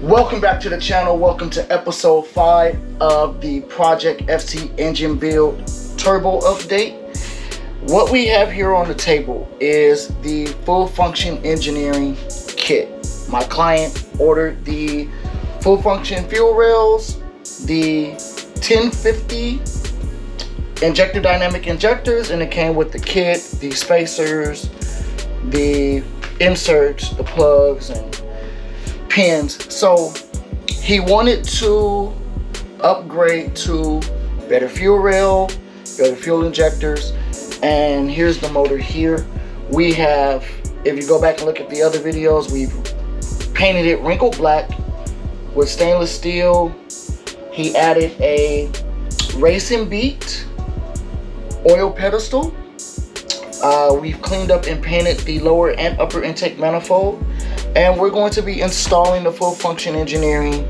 Welcome back to the channel. Welcome to episode 5 of the Project FC Engine Build Turbo Update. What we have here on the table is the full function engineering kit. My client ordered the full function fuel rails, the 1050 injector dynamic injectors, and it came with the kit, the spacers, the inserts, the plugs, and pins. So he wanted to upgrade to better fuel rail, better fuel injectors, and here's the motor here. We have, if you go back and look at the other videos, we've painted it wrinkled black with stainless steel. He added a racing beat oil pedestal. We've cleaned up and painted the lower and upper intake manifold, and we're going to be installing the full function engineering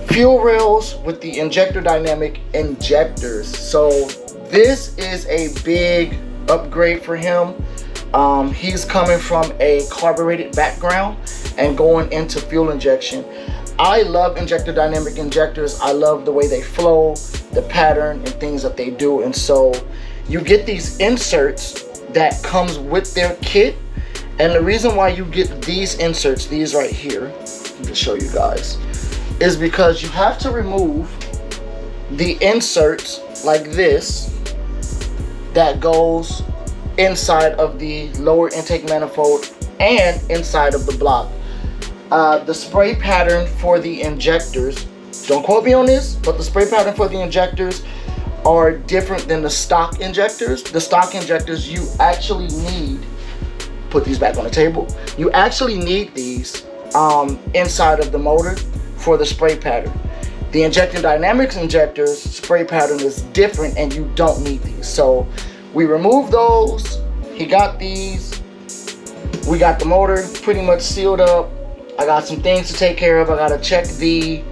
fuel rails with the injector dynamic injectors. So this is a big upgrade for him. He's coming from a carbureted background and going into fuel injection. I love injector dynamic injectors. I love the way they flow, the pattern, and things that they do. And so you get these inserts that comes with their kit, and the reason why you get these inserts, these right here, to show you guys, is because you have to remove the inserts like this that goes inside of the lower intake manifold and inside of the block. The spray pattern for the injectors, don't quote me on this, but the spray pattern for the injectors are different than the stock injectors. The stock injectors, you actually need, put these back on the table, you actually need these inside of the motor for the spray pattern. The injector dynamics injectors spray pattern is different, and you don't need these. So we removed those. He got these. We got the motor pretty much sealed up. I got some things to take care of. I gotta check the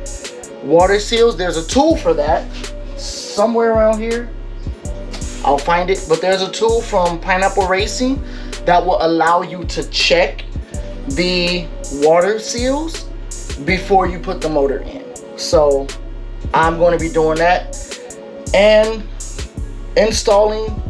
water seals. There's a tool for that somewhere around here. I'll find it, but there's a tool from Pineapple Racing that will allow you to check the water seals before you put the motor in. So I'm going to be doing that and installing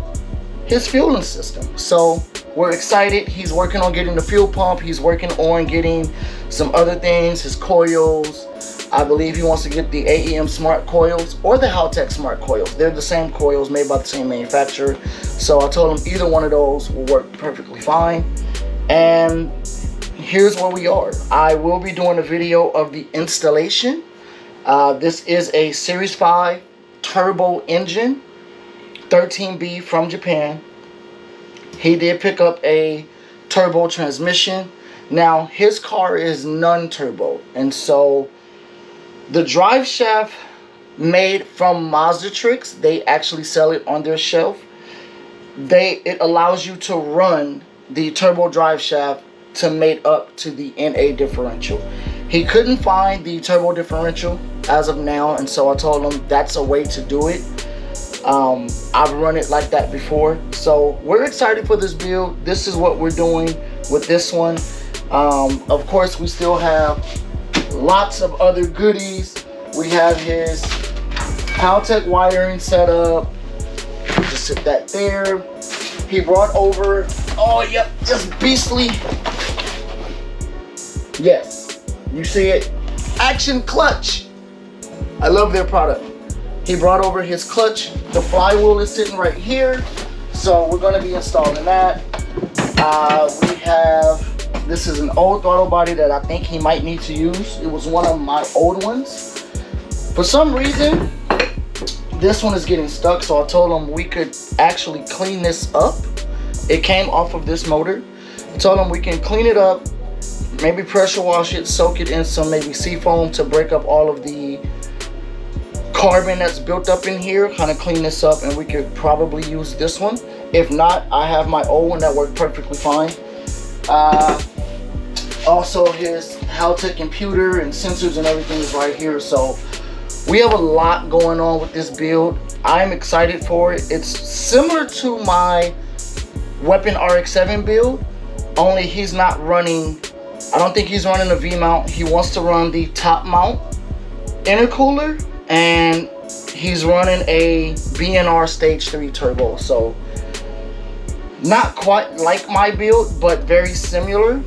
his fueling system. So we're excited. He's working on getting the fuel pump. He's working on getting some other things, his coils. I believe he wants to get the AEM smart coils or the Haltech smart coils. They're the same coils made by the same manufacturer. So I told him either one of those will work perfectly fine. And here's where we are. I will be doing a video of the installation. This is a Series 5 turbo engine, 13B from Japan. He did pick up a turbo transmission. Now his car is non-turbo, and so the drive shaft made from Mazda Tricks, they actually sell it on their shelf. It allows you to run the turbo drive shaft to mate up to the NA differential. He couldn't find the turbo differential as of now, and so I told him that's a way to do it. I've run it like that before, so we're excited for this build. This is what we're doing with this one. Of course, we still have lots of other goodies. We have his Haltech wiring set up. Just sit that there. He brought over, oh yep, just beastly. Yes, you see it. Action clutch. I love their product. He brought over his clutch. The flywheel is sitting right here, so we're going to be installing that. We have, this is an old throttle body that I think he might need to use. It was one of my old ones. For some reason, this one is getting stuck, so I told him we could actually clean this up. It came off of this motor. I told him we can clean it up, maybe pressure wash it, soak it in some maybe seafoam to break up all of the carbon that's built up in here, kind of clean this up, and we could probably use this one. If not, I have my old one that worked perfectly fine. Also, his Haltech computer and sensors and everything is right here. So we have a lot going on with this build. I'm excited for it. It's similar to my Weapon RX-7 build, only he's not running I don't think he's running a V-mount. He wants to run the top mount intercooler, and he's running a BNR stage 3 turbo. So not quite like my build, but very similar.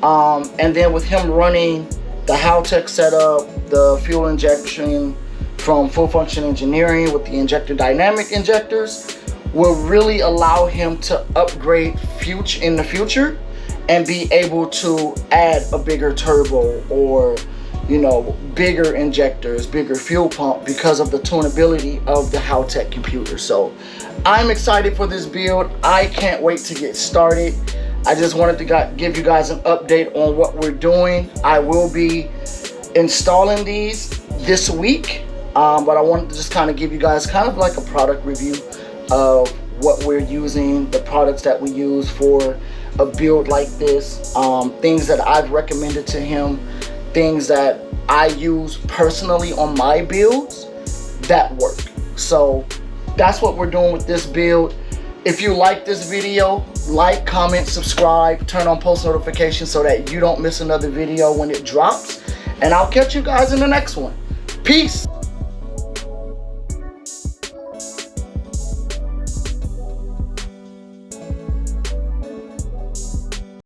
And then with him running the Haltech setup, the fuel injection from Full Function Engineering with the injector dynamic injectors, will really allow him to upgrade in the future and be able to add a bigger turbo, or bigger injectors, bigger fuel pump, because of the tunability of the Haltech computer. So I'm excited for this build. I can't wait to get started. I just wanted to give you guys an update on what we're doing. I will be installing these this week, but I wanted to just kind of give you guys kind of like a product review of what we're using, the products that we use for a build like this, things that I've recommended to him, things that I use personally on my builds that work. So that's what we're doing with this build. If you like this video, like, comment, subscribe, turn on post notifications so that you don't miss another video when it drops. And I'll catch you guys in the next one. Peace.